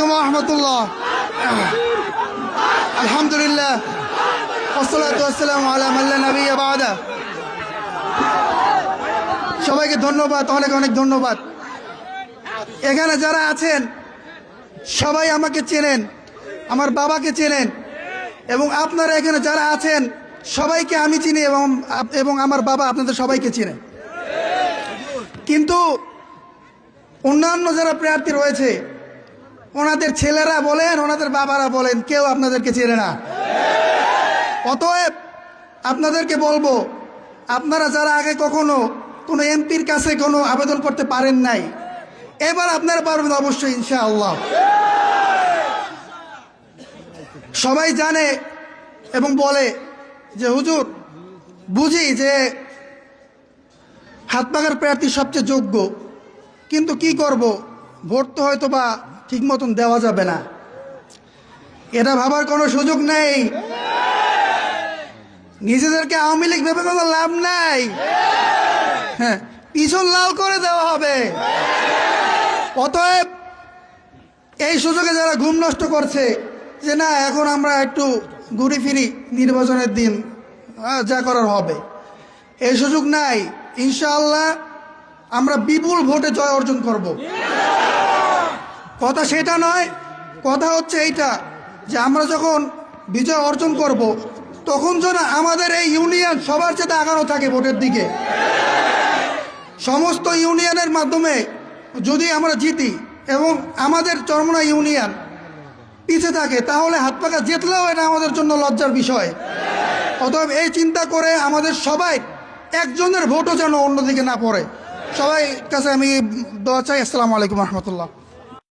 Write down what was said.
আলাইকুম ওয়া রাহমাতুল্লাহ। আলহামদুলিল্লাহ ওয়াসসালাতু ওয়াসসালামু আলা মান লা নাবিয়্যা বা'দা। সবাইকে ধন্যবাদ, অনেক অনেক ধন্যবাদ। এখানে যারা আছেন সবাই আমাকে চেনেন, আমার বাবাকে চেনেন, এবং আপনারা এখানে যারা আছেন সবাইকে আমি চিনি, এবং আমার বাবা আপনাদের সবাইকে চেনেন। কিন্তু অন্যান্য যারা প্রার্থী রয়েছে, ওনাদের ছেলেরা বলেন, ওনাদের বাবারা বলেন, কেউ আপনাদেরকে চেনে না। অতএব আপনাদেরকে বলবো, আপনারা যারা আগে কখনো কোনো এমপির কাছে কোনো আবেদন করতে পারেন নাই, এবার আপনারা পারবেন অবশ্যই ইনশাআল্লাহ। সবাই জানে এবং বলে যে হুজুর, বুঝি যে হাতবাগার প্রার্থী সবচেয়ে যোগ্য, কিন্তু কি করব, ভোট তো হয়তো বা ঠিক মতন দেওয়া যাবে না। এটা ভাবার কোনো সুযোগ নেই। নিজেদেরকে আওয়ামী লীগ ভেবে কোনো লাভ নাই। হ্যাঁ, পিছন লাল করে দেওয়া হবে। অতএব এই সুযোগে যারা ঘুম নষ্ট করছে যে না এখন আমরা একটু ঘুরে ফিরি, নির্বাচনের দিন যা করার হবে, এই সুযোগ নাই। ইনশাআল্লাহ আমরা বিপুল ভোটে জয় অর্জন করব। কথা সেটা নয়, কথা হচ্ছে এইটা যে আমরা যখন বিজয় অর্জন করব তখন যেন আমাদের এই ইউনিয়ন সবার সাথে আগানো থাকে ভোটের দিকে। সমস্ত ইউনিয়নের মাধ্যমে যদি আমরা জিতি এবং আমাদের চরমোনা ইউনিয়ন পিছিয়ে থাকে, তাহলে হাতপাকা জিতলেও এটা আমাদের জন্য লজ্জার বিষয়। অতএব এই চিন্তা করে আমাদের সবাই একজনের ভোটও যেন অন্যদিকে না পড়ে, সবাই কাছে আমি দোয়া চাই। আসসালামু আলাইকুম রহমতুল্লাহ।